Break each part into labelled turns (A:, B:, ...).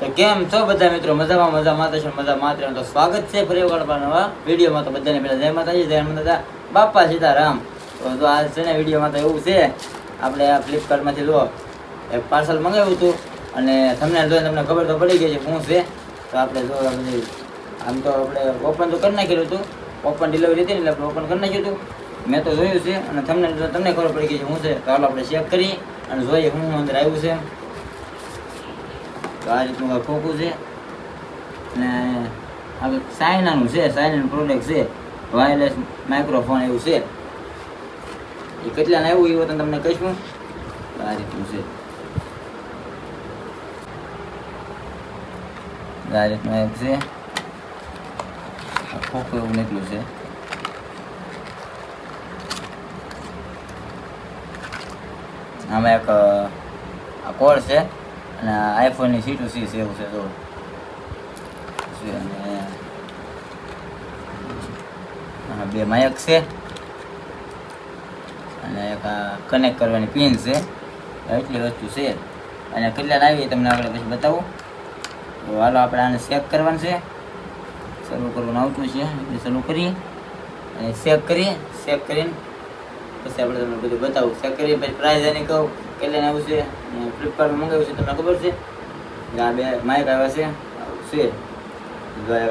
A: તો કેમ છો બધા મિત્રો? મજામાં મજા માત્ર તો સ્વાગત છે ફરી એકવાર નવા વિડીયોમાં. તો બધાને પહેલા જય માતાજી, જય માતા બાપા સીતારામ. તો આજ છે ને વિડીયોમાં તો એવું છે, આપણે આ ફ્લિપકાર્ટમાંથી લો એક પાર્સલ મંગાવ્યું હતું અને તમને જોઈને તમને ખબર તો પડી ગઈ છે શું છે. તો આપણે જો આમ તો આપણે ઓપન તો કરી નાખેલું હતું, ઓપન ડિલિવરી હતી ને એટલે આપણે ઓપન કરી નાખ્યું હતું. મેં તો જોયું છે અને તમને ખબર પડી ગઈ છે શું છે. તો હાલો આપણે ચેક કરી અને જોઈએ શું અંદર આવ્યું છે. તો આ રીતનું ખોખું છે અને આ ચાઇનાનું છે, ચાઇનાનું પ્રોડક્ટ છે, વાયરલેસ માઇક્રોફોન એવું છે. એ કેટલાને આવ્યું એવું તમને કહીશું. આ રીતનું છે, આ રીતનું એક છે, ખોખું એવું નીકળ્યું છે. આમાં એક આ કોડ છે અને આઈફોનની C2C છે એવું છે. જો અને બે માઇક છે અને એક કનેક્ટ કરવાની પિન છે. એટલી વસ્તુ છે અને કેટલા આવી તમને આગળ પછી બતાવું. તો હાલો આપણે આને ચેક કરવાનું છે. શરૂ કરવાનું આવતું છે એટલે શરૂ કરીએ અને ચેક કરીને પછી આપણે તમને બધું બતાવું. ચેક કરીએ પછી પ્રાઇઝ એની કહું કેટલાને આવું છે. ફ્લિપકાર્ટમાં મંગાવ્યું છે તમને ખબર છે. આ બે માઇક આવ્યા છે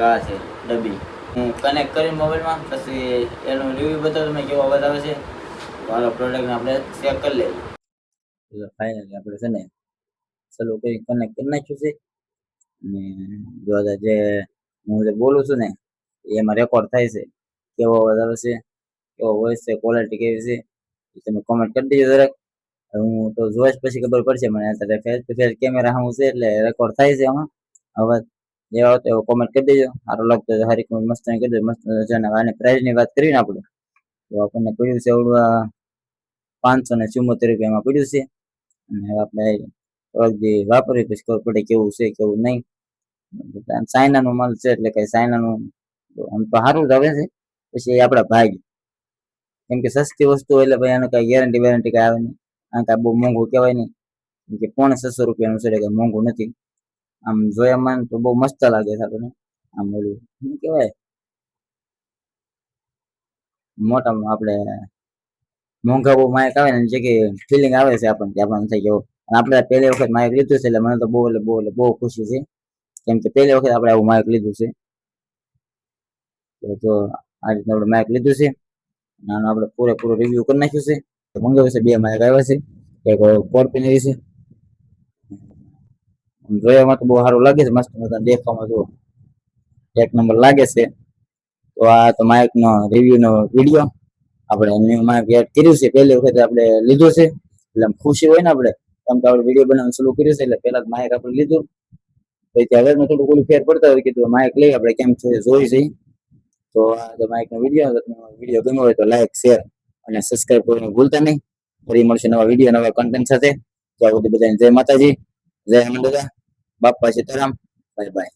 A: આ છે ડબ્બી. હું કનેક્ટ કરીને મોબાઈલમાં પછી એનું રિવ્યૂ બતાવું તમને કેવો અવાજ આવે છે. તો હાલો પ્રોડક્ટને આપણે ચેક કરી લઈએ. એટલે ફાઇનલી આપણે છે ને ચાલુ કરી કનેક્ટ કરી નાખ્યું છે અને જો જે હું જે બોલું છું ને એમાં રેકોર્ડ થાય છે. કેવો અવાજ આવે છે, કેવો વોઇસ છે, ક્વોલિટી કેવી છે એ તમે કોમેન્ટ કરી દેજો જરાક. હું તો જોઈશ પછી ખબર પડશે મને. અત્યારે ફેસ ટુ ફેસ કેમેરા સામું છે એટલે રેકોર્ડ થાય છે આમાં અવાજ. જેવા આવતો એવો કોમેન્ટ કરી દેજો. સારું લાગતો તો સારી કોમેન્ટ મસ્ત કરી દેજો. મસ્ત આની પ્રાઇસની વાત કરીને આપણે તો આપણને પડ્યું છે આવડું 574 રૂપિયામાં પડ્યું છે. અને આપણે વાપરી પછી ખબર પડે કેવું છે કેવું નહીં. ચાઇનાનો માલ છે એટલે કઈ ચાઇનાનું આમ તો સારું જ આવે છે. પછી આપણા ભાગ કેમ કે સસ્તી વસ્તુ એટલે ભાઈ આને કઈ ગેરંટી વેરંટી કઈ આવે નહીં. આ કાંઈ બહુ મોંઘું કહેવાય નહીં કે 650 રૂપિયાનું છે એટલે કઈ મોંઘું નથી. આમ જોયામાં તો બહુ મસ્ત લાગે છે આપણને. આમ ઓલું શું કહેવાય મોટા આપણે મોંઘા બહુ માઇક આવે ને જગ્યાએ ફિલિંગ આવે છે આપણને થઈ ગયો. આપણે પહેલી વખત માઇક લીધું છે એટલે મને તો બહુ ખુશી છે. કેમ કે પહેલી વખત આપણે આવું માઇક લીધું છે. તો આ રીતનું આપણે માઇક લીધું છે અને આનો આપણે પૂરેપૂરો રિવ્યુ કરી નાખ્યું છે. મંગાવ્યું છે, બે માઇક આવ્યા છે, એક કોર્પિનરી છે. જોયામાં તો બહુ સારું લાગે છે, મસ્ત મસ્ત દેખાવામાં જો એક નંબર લાગે છે. તો આ તો માઇક નો રિવ્યુ નો વિડીયો આપણે ન્યુ માઇક એડ કર્યું છે. પહેલી વખત આપણે લીધું છે એટલે ખુશી હોય ને આપણે. કેમ કે આપણે વિડીયો બનાવવાનું શરૂ કર્યું છે એટલે પહેલા માઇક આપણે લીધું પછી હવે થોડું ઓલું ફેર પડતા હોય કીધું માઇક લઈ આપણે કેમ છે જોઈ જઈ. તો આ માઇક નો વિડીયો ગમ્યો હોય તો લાઈક, શેર અને સબસ્ક્રાઇબ કરવાનું ભૂલતા નહીં. ફરી મળશે નવા વિડીયો નવા કન્ટેન્ટ સાથે. ત્યાં સુધી બધાને જય માતાજી, જય હનુમાન દાદા, બાપા સીતારામ, બાય બાય.